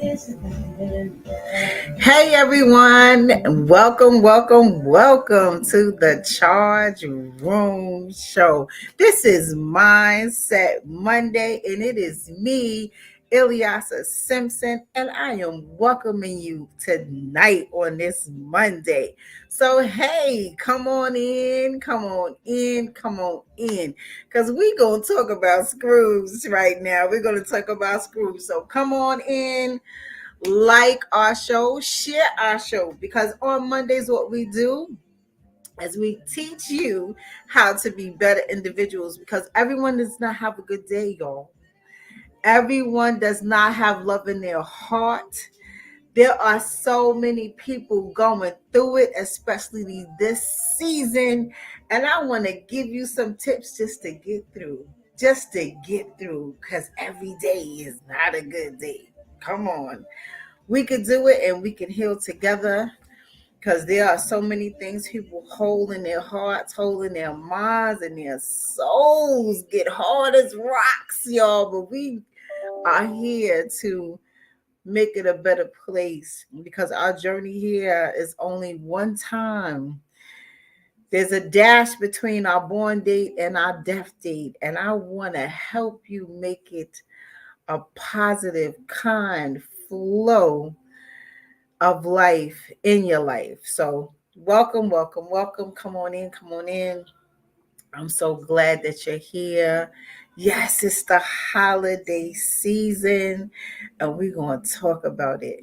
Hey everyone, welcome to the Charge Room Show. This is Mindset Monday, and it is me, Ilyasa Simpson, and I am welcoming you tonight on this Monday. So, hey, come on in, because we're going to talk about Scrooge right now. We're going to talk about Scrooge. So, come on in, like our show, share our show, because on Mondays, what we do is we teach you how to be better individuals, because everyone does not have a good day, y'all. Everyone does not have love in their heart. There are so many people going through it, especially this season. And I want to give you some tips just to get through. Just to get through, because every day is not a good day. Come on. We could do it and we can heal together, because there are so many things people hold in their hearts, hold in their minds, and their souls get hard as rocks, y'all. But we are here to make it a better place, because our journey here is only one time. There's a dash between our born date and our death date, and I want to help you make it a positive, kind flow of life in your life. So, welcome. Come on in, come on in. I'm so glad that you're here. Yes, it's the holiday season, and we're going to talk about it.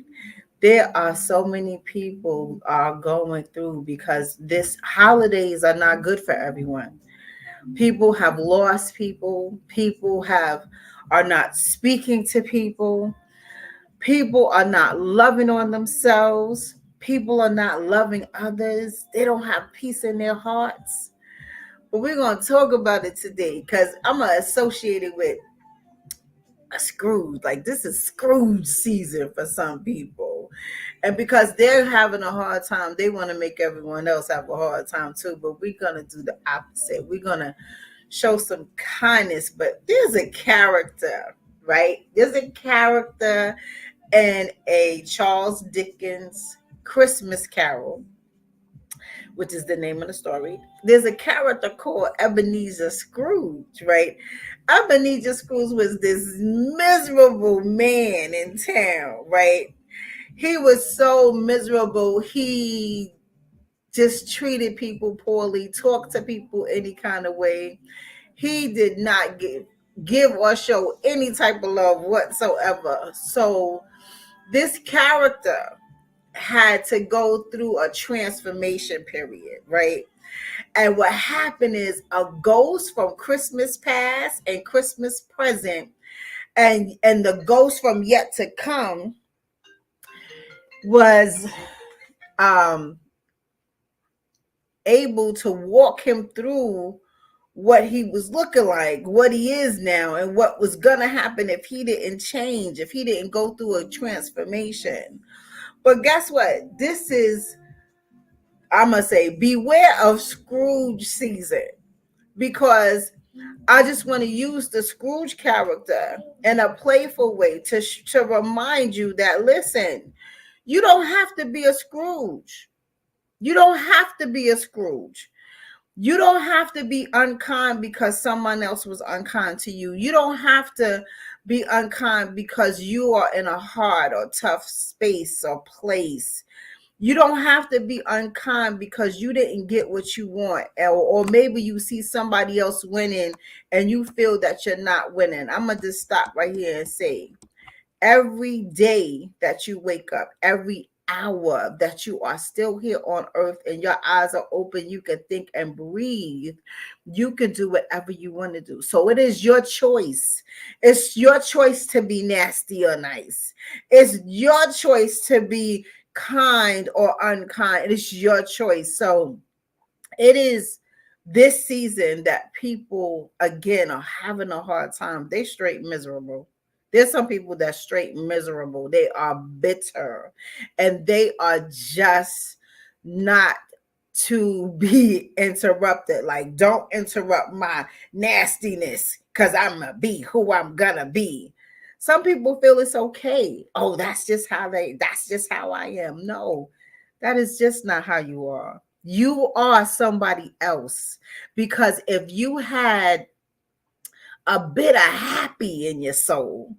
There are so many people are going through, because this holidays are not good for everyone. People have lost people. People have are not speaking to people. People are not loving on themselves. People are not loving others. They don't have peace in their hearts. But we're going to talk about it today, because I'm going to associate it with a Scrooge. Like, this is Scrooge season for some people. And because they're having a hard time, they want to make everyone else have a hard time too. But we're going to do the opposite. We're going to show some kindness. But there's a character, right? There's a character in a Charles Dickens Christmas Carol, which is the name of the story. There's a character called Ebenezer Scrooge, right? Ebenezer Scrooge was this miserable man in town, right? He was so miserable. He just treated people poorly, talked to people any kind of way. He did not give or show any type of love whatsoever. So this character had to go through a transformation period, right? And what happened is a ghost from Christmas past and Christmas present, and the ghost from yet to come was um able to walk him through what he was looking like, what he is now, and what was gonna happen if he didn't change, if he didn't go through a transformation. But guess what? This is, I'm gonna say, beware of Scrooge season, because I just want to use the Scrooge character in a playful way to remind you that, listen, you don't have to be a Scrooge. You don't have to be a Scrooge. You don't have to be unkind because someone else was unkind to you. You don't have to be unkind because you are in a hard or tough space or place. You don't have to be unkind because you didn't get what you want, or maybe you see somebody else winning and you feel that you're not winning. I'm going to just stop right here and say, every day that you wake up, every hour that you are still here on earth and your eyes are open, you can think and breathe, you can do whatever you want to do. So it is your choice. It's your choice to be nasty or nice. It's your choice to be kind or unkind. It's your choice. So it is this season that people again are having a hard time. They straight miserable. There's some people that straight miserable. They are bitter, and they are just not to be interrupted. Like, don't interrupt my nastiness, because I'm gonna be who I'm gonna be. Some people feel it's okay. Oh, that's just how I am. No, that is just not how you are. You are somebody else. Because if you had a bit of happy in your soul,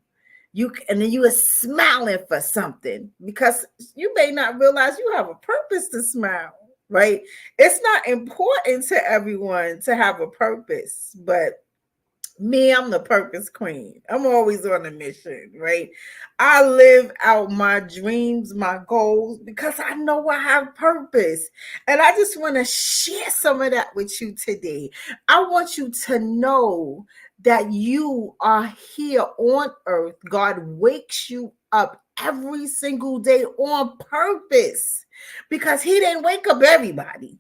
and then you were smiling for something, because you may not realize you have a purpose to smile, right? It's not important to everyone to have a purpose, but me, I'm the purpose queen. I'm always on a mission, right? I live out my dreams, my goals, because I know I have purpose. And I just want to share some of that with you today. I want you to know that you are here on earth. God wakes you up every single day on purpose, because He didn't wake up everybody.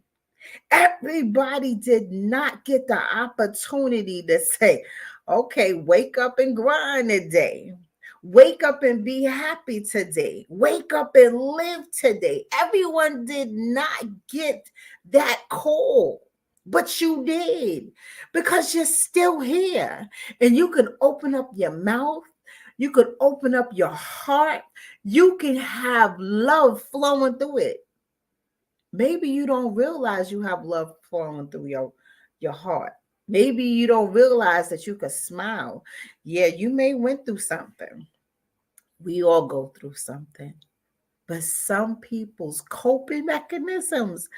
Everybody did not get the opportunity to say, okay, wake up and grind today. Wake up and be happy today. Wake up and live today. Everyone did not get that call, but you did, because you're still here and you can open up your mouth. You could open up your heart. You can have love flowing through it. Maybe you don't realize you have love flowing through your heart. Maybe you don't realize that you could smile. Yeah, you may went through something. We all go through something. But some people's coping mechanisms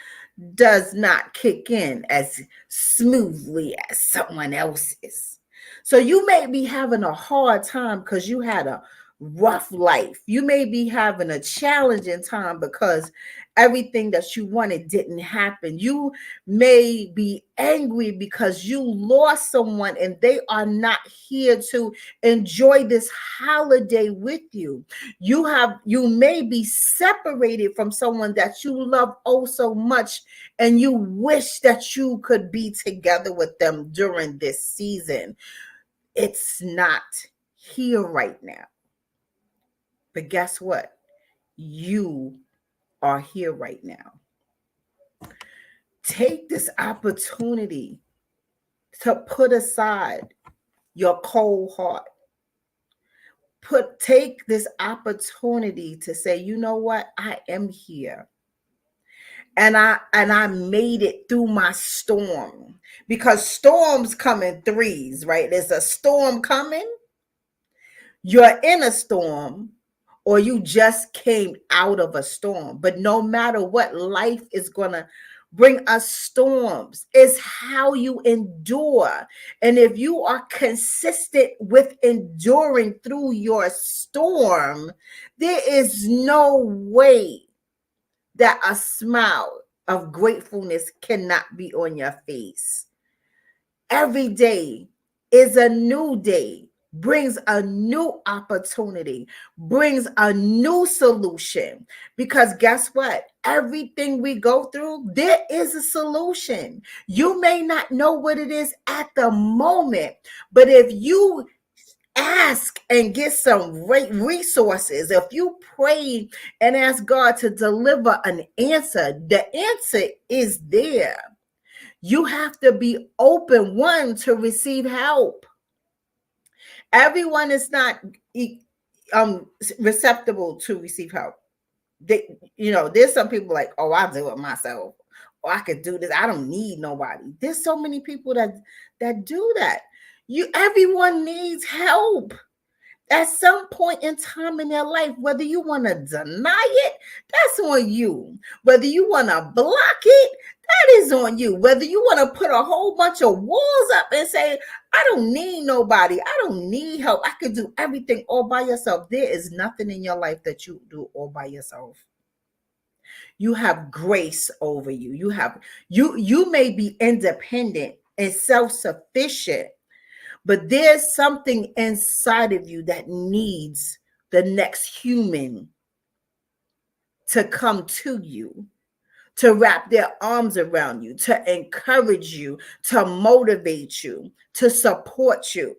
does not kick in as smoothly as someone else's. So you may be having a hard time because you had a rough life. You may be having a challenging time because everything that you wanted didn't happen. You may be angry because you lost someone and they are not here to enjoy this holiday with you. You may be separated from someone that you love oh so much, and you wish that you could be together with them during this season. It's not here right now. But guess what? You are here right now. Take this opportunity to put aside your cold heart. Take this opportunity to say, you know what? I am here. And I made it through my storm, because storms come in threes, right? There's a storm coming, you're in a storm, or you just came out of a storm. But no matter what, life is going to bring us storms. It's how you endure. And if you are consistent with enduring through your storm, there is no way that a smile of gratefulness cannot be on your face. Every day is a new day, brings a new opportunity, brings a new solution. Because guess what? Everything we go through, there is a solution. You may not know what it is at the moment, but if you ask and get some great resources, if you pray and ask God to deliver an answer, the answer is there. You have to be open, one, to receive help. Everyone is not receptible to receive help. There's some people like, oh, I'll do it myself, or I could do this. I don't need nobody. There's so many people that do that. Everyone needs help at some point in time in their life. Whether you want to deny it, that's on you. Whether you want to block it, that is on you. Whether you want to put a whole bunch of walls up and say, I don't need nobody, I don't need help, I can do everything all by yourself. There is nothing in your life that you do all by yourself. You have grace over you. You may be independent and self-sufficient, but there's something inside of you that needs the next human to come to you, to wrap their arms around you, to encourage you, to motivate you, to support you.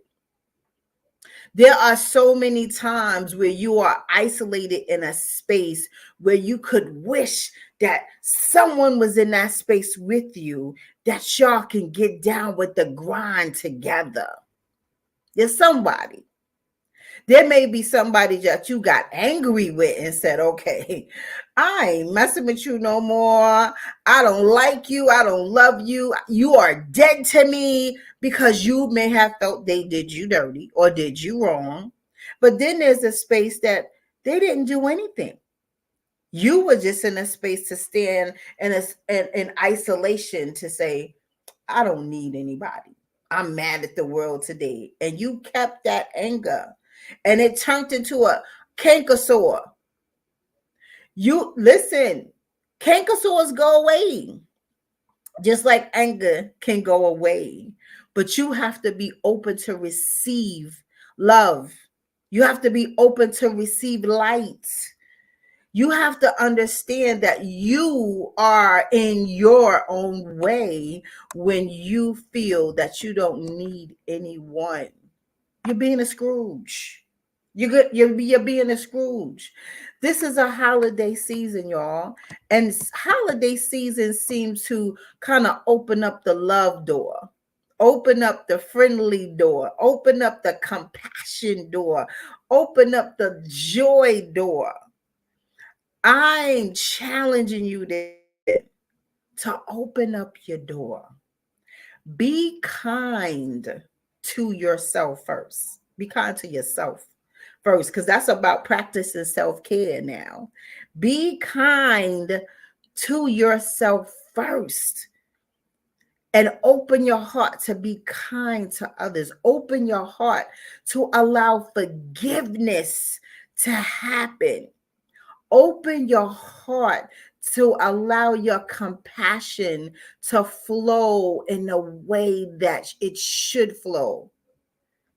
There are so many times where you are isolated in a space where you could wish that someone was in that space with you, that y'all can get down with the grind together. There's somebody There may be somebody that you got angry with and said, okay, I ain't messing with you no more. I don't like you. I don't love you. You are dead to me, because you may have felt they did you dirty or did you wrong. But then there's a space that they didn't do anything. You were just in a space to stand in isolation to say, I don't need anybody. I'm mad at the world today. And you kept that anger and it turned into a canker sore. You listen, canker sores go away, just like anger can go away. But you have to be open to receive love. You have to be open to receive light. You have to understand that you are in your own way when you feel that you don't need anyone. You're being a Scrooge. You're being a Scrooge. This is a holiday season, y'all. And holiday season seems to kind of open up the love door, open up the friendly door, open up the compassion door, open up the joy door. I'm challenging you to open up your door. Be kind to yourself first. Be kind to yourself first, because that's about practicing self-care now. Be kind to yourself first and open your heart to be kind to others. Open your heart to allow forgiveness to happen. Open your heart to allow your compassion to flow in the way that it should flow.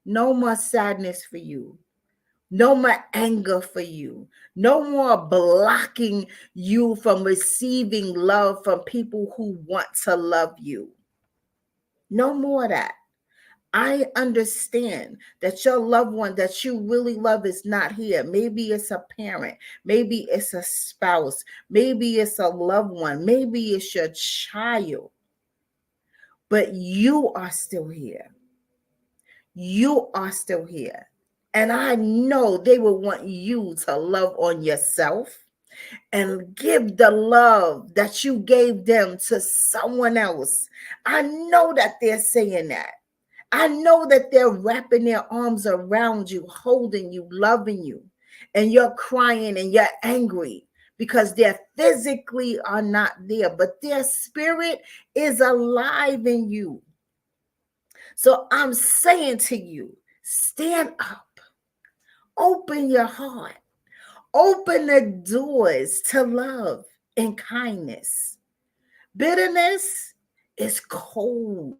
No more sadness for you. No more anger for you. No more blocking you from receiving love from people who want to love you. No more of that. I understand that your loved one that you really love is not here. Maybe it's a parent. Maybe it's a spouse. Maybe it's a loved one. Maybe it's your child. But you are still here. You are still here. And I know they will want you to love on yourself and give the love that you gave them to someone else. I know that they're saying that. I know that they're wrapping their arms around you, holding you, loving you, and you're crying and you're angry because they physically are not there, but their spirit is alive in you. So I'm saying to you, stand up, open your heart, open the doors to love and kindness. Bitterness is cold.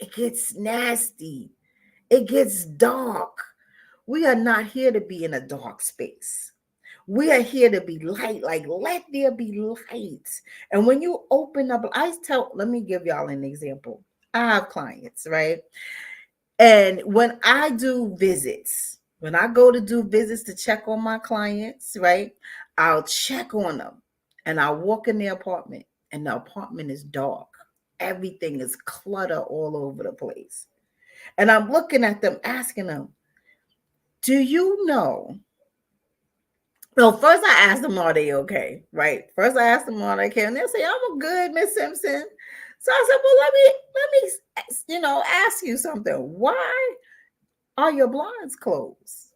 It gets nasty. It gets dark. We are not here to be in a dark space. We are here to be light, like let there be light. And when you open up, let me give y'all an example. I have clients, right? And when I do visits, when I go to do visits to check on my clients, right? I'll check on them and I'll walk in their apartment and the apartment is dark. Everything is clutter all over the place. And I'm looking at them, asking them, do you know? No, first I asked them, are they okay? Right. First I asked them, are they okay? And they'll say, I'm good, Miss Simpson. So I said, well, let me, ask you something. Why are your blinds closed?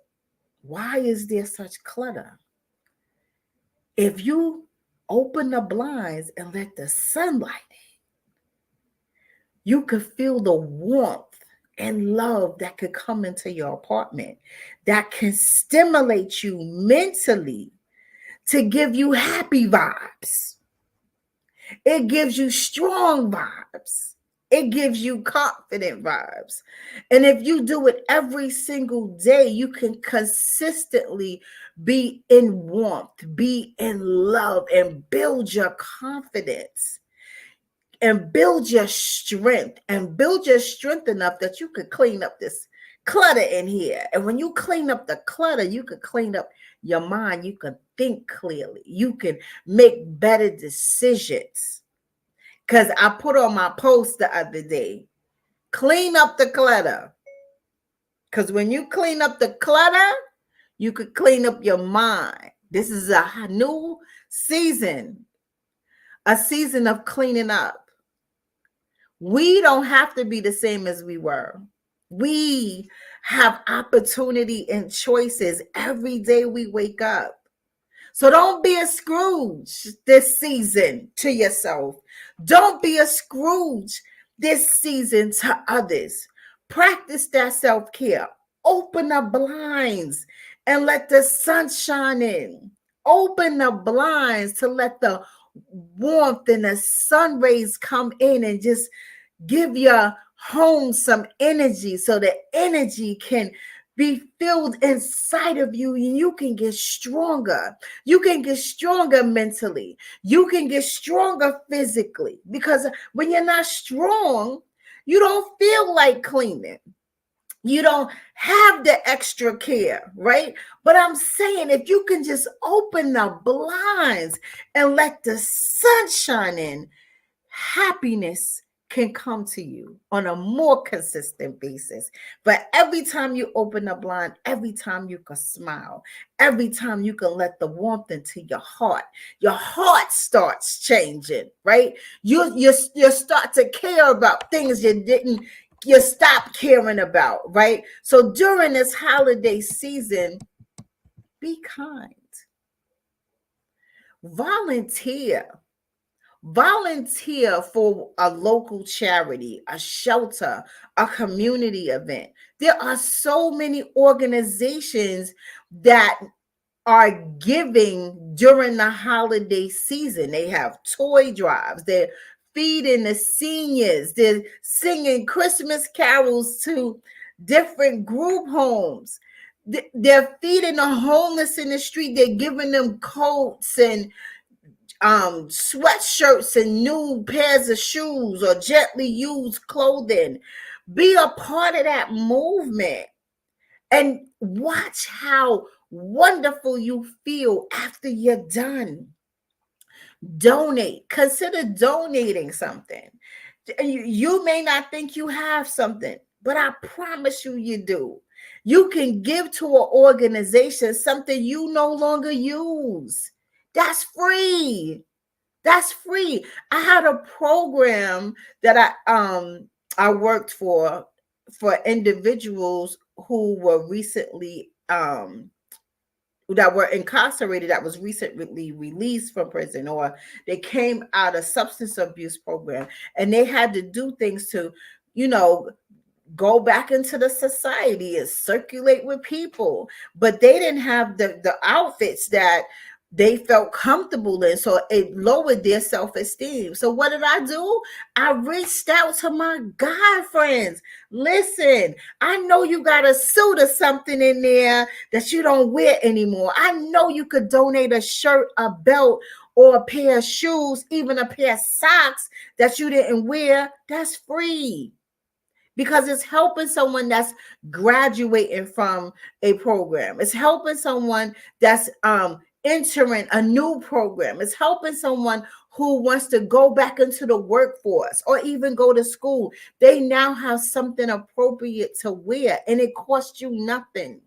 Why is there such clutter? If you open the blinds and let the sunlight in, you could feel the warmth and love that could come into your apartment that can stimulate you mentally to give you happy vibes. It gives you strong vibes. It gives you confident vibes. And if you do it every single day, you can consistently be in warmth, be in love, and build your confidence and build your strength enough that you could clean up this clutter in here. And when you clean up the clutter, you could clean up your mind. You can think clearly. You can make better decisions. Because I put on my post the other day, clean up the clutter. Because when you clean up the clutter, you could clean up your mind. This is a new season, a season of cleaning up. We don't have to be the same as we were. We have opportunity and choices every day we wake up. So don't be a Scrooge this season to yourself. Don't be a Scrooge this season to others. Practice that self-care. Open the blinds and let the sun shine in. Open the blinds to let the warmth and the sun rays come in and just give your home some energy so the energy can be filled inside of you and you can get stronger. You can get stronger mentally. You can get stronger physically, because when you're not strong, you don't feel like cleaning. You don't have the extra care, right? But I'm saying, if you can just open the blinds and let the sun shine in, happiness can come to you on a more consistent basis. But every time you open a blind, every time you can smile, every time you can let the warmth into your heart starts changing, right? You start to care about things you stop caring about, right? So during this holiday season, be kind. Volunteer for a local charity, a shelter, a community event. There are so many organizations that are giving during the holiday season. They have toy drives, they're feeding the seniors, they're singing Christmas carols to different group homes. They're feeding the homeless in the street. They're giving them coats and sweatshirts and new pairs of shoes or gently used clothing. Be a part of that movement and watch how wonderful you feel after you're done. Donate. Consider donating something. You may not think you have something, but I promise you, you do. You can give to an organization something you no longer use. That's free. That's free. I had a program that I worked for individuals who were recently that were incarcerated, that was recently released from prison, or they came out of substance abuse program, and they had to do things to, you know, go back into the society and circulate with people, but they didn't have the outfits that they felt comfortable in, so it lowered their self-esteem. So what did I do? I reached out to my guy friends. Listen, I know you got a suit or something in there that you don't wear anymore. I know you could donate a shirt, a belt, or a pair of shoes, even a pair of socks that you didn't wear. That's free, because it's helping someone that's graduating from a program. It's helping someone that's entering a new program. It's helping someone who wants to go back into the workforce or even go to school. They now have something appropriate to wear, and it costs you nothing.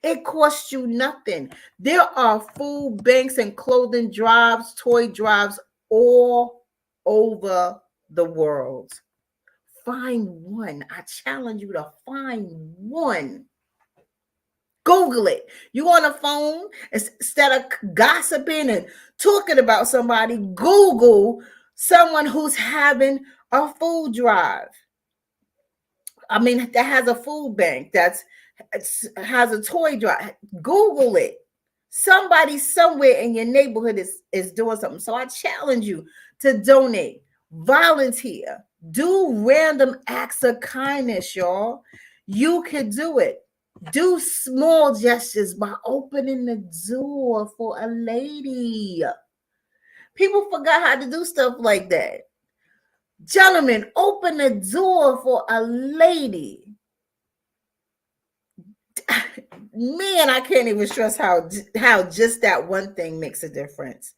It costs you nothing. There are food banks and clothing drives, toy drives all over the world. Find one. I challenge you to find one. Google it. You on a phone, instead of gossiping and talking about somebody, Google someone who's having a food drive. I mean, that has a food bank, has a toy drive. Google it. Somebody somewhere in your neighborhood is doing something. So I challenge you to donate, volunteer, do random acts of kindness, y'all. You can do it. Do small gestures by opening the door for a lady. People forgot how to do stuff like that. Gentlemen, open the door for a lady. Man, I can't even stress how just that one thing makes a difference.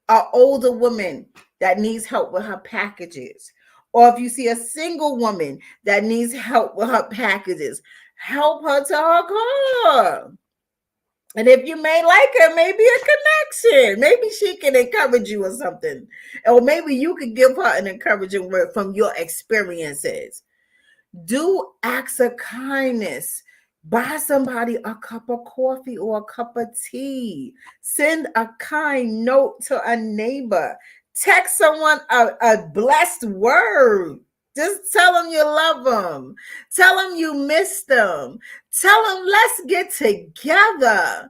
An older woman that needs help with her packages, or if you see a single woman that needs help with her packages, Help her to her car. And if you may like her, maybe a connection. Maybe she can encourage you or something. Or maybe you could give her an encouraging word from your experiences. Do acts of kindness. Buy somebody a cup of coffee or a cup of tea. Send a kind note to a neighbor. Text someone a blessed word. Just tell them you love them. Tell them you miss them. Tell them let's get together.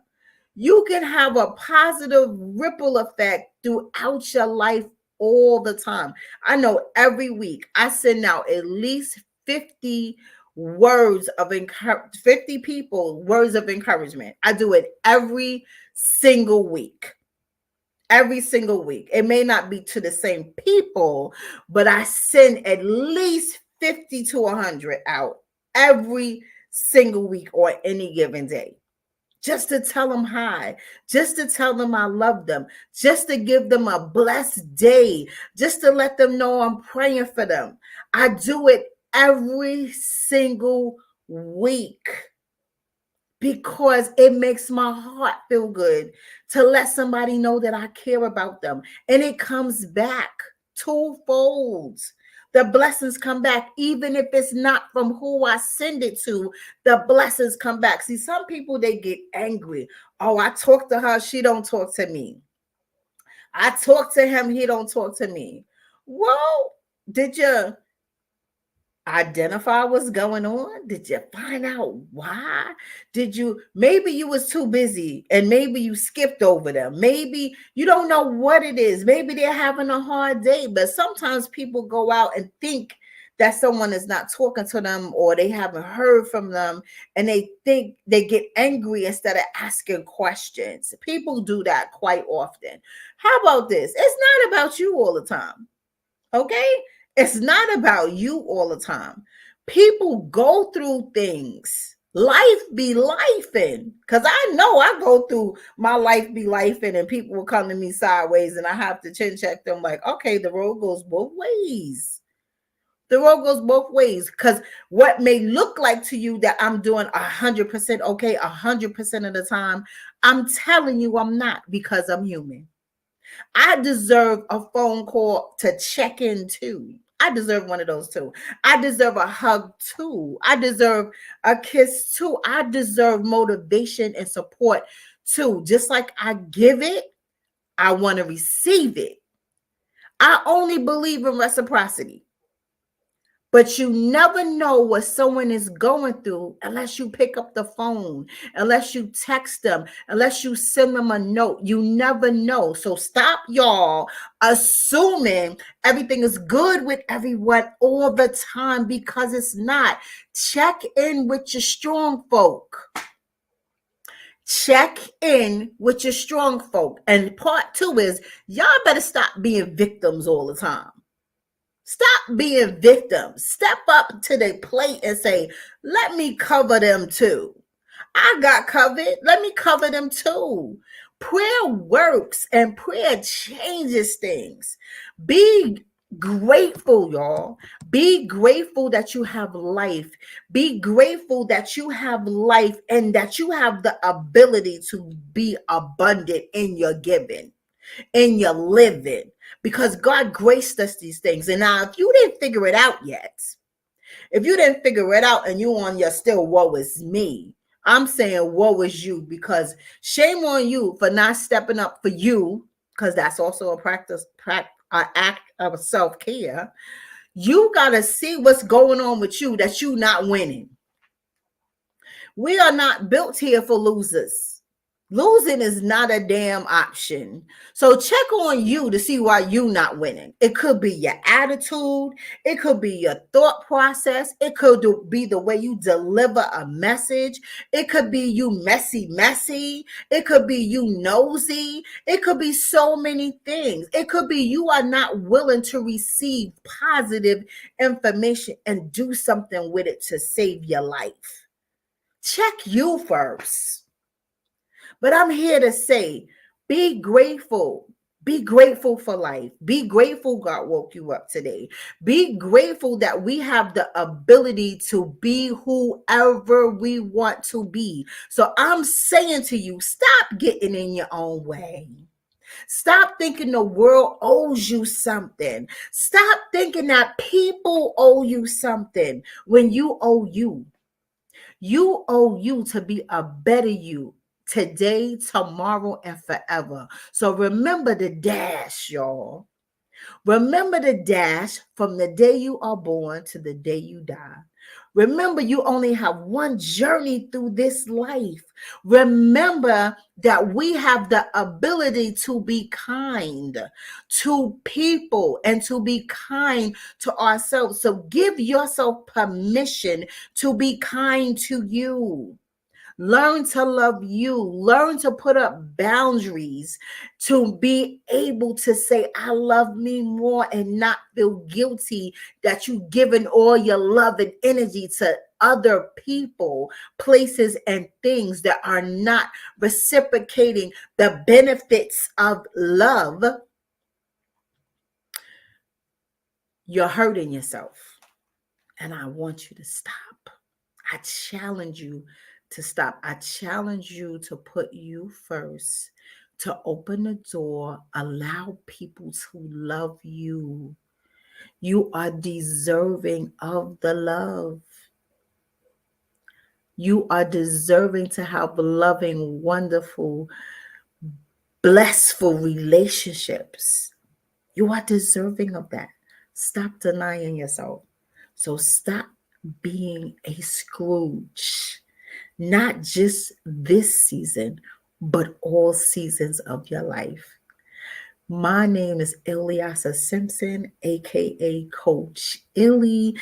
You can have a positive ripple effect throughout your life all the time. I know every week I send out at least 50 words of 50 people words of encouragement. I do it every single week. Every single week. It may not be to the same people, but I send at least 50 to 100 out every single week or any given day, just to tell them hi, just to tell them I love them, just to give them a blessed day, just to let them know I'm praying for them. I do it every single week because it makes my heart feel good to let somebody know that I care about them. And it comes back twofold. The blessings come back, even if it's not from who I send it to, the blessings come back. See, some people, they get angry. Oh, I talk to her, she don't talk to me. I talk to him, he don't talk to me. Well, did you identify what's going on? Did you find out why? Did you, maybe you was too busy and maybe you skipped over them. Maybe you don't know what it is. Maybe they're having a hard day, but sometimes people go out and think that someone is not talking to them or they haven't heard from them, and they think, they get angry instead of asking questions. People do that quite often. How about this? It's not about you all the time. Okay? It's not about you all the time. People go through things. Life be lifing. Because I know I go through my life be lifing and people will come to me sideways and I have to chin check them like, okay, the road goes both ways. The road goes both ways, because what may look like to you that I'm doing 100% okay 100% of the time, I'm telling you I'm not, because I'm human. I deserve a phone call to check in too. I deserve one of those too. I deserve a hug too. I deserve a kiss too. I deserve motivation and support too. Just like I give it, I want to receive it. I only believe in reciprocity. But you never know what someone is going through unless you pick up the phone, unless you text them, unless you send them a note. You never know. So stop, y'all, assuming everything is good with everyone all the time, because it's not. Check in with your strong folk. Check in with your strong folk. And part two is y'all better stop being victims all the time. Stop being victims. Step up to the plate and say, let me cover them too. I got covered. Let me cover them too. Prayer works and prayer changes things. Be grateful, y'all. Be grateful that you have life. Be grateful that you have life and that you have the ability to be abundant in your giving, in your living, because God graced us these things. And now, if you didn't figure it out yet, if you didn't figure it out and you on your still woe is me, I'm saying woe is you, because shame on you for not stepping up for you, because that's also a an act of self-care. You got to see what's going on with you, that you not winning. We are not built here for losers. Losing is not a damn option. So check on you to see why you not winning. It could be your attitude. It could be your thought process. It could be the way you deliver a message. It could be you messy. It could be you nosy. It could be so many things. It could be you are not willing to receive positive information and do something with it to save your life. Check you first. But I'm here to say, be grateful. Be grateful for life. Be grateful God woke you up today. Be grateful that we have the ability to be whoever we want to be. So I'm saying to you, stop getting in your own way. Stop thinking the world owes you something. Stop thinking that people owe you something when you owe you. You owe you to be a better you today, tomorrow, and forever. So remember the dash, y'all. Remember the dash from the day you are born to the day you die. Remember, you only have one journey through this life. Remember that we have the ability to be kind to people and to be kind to ourselves. So give yourself permission to be kind to you. Learn to love you. Learn to put up boundaries to be able to say, I love me more and not feel guilty that you've given all your love and energy to other people, places, and things that are not reciprocating the benefits of love. You're hurting yourself. And I want you to stop. I challenge you to stop. I challenge you to put you first, to open the door, allow people to love you. You are deserving of the love. You are deserving to have loving, wonderful, blissful relationships. You are deserving of that. Stop denying yourself. So stop being a Scrooge. Not just this season, but all seasons of your life. My name is Ilyasa Simpson, aka Coach Illy.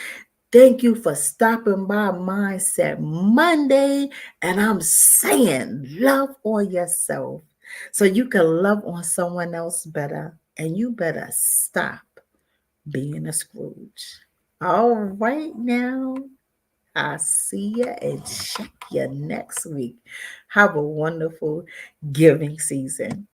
Thank you for stopping by Mindset Monday. And I'm saying love on yourself so you can love on someone else better. And you better stop being a Scrooge. All right now. I'll see you and check you next week. Have a wonderful giving season.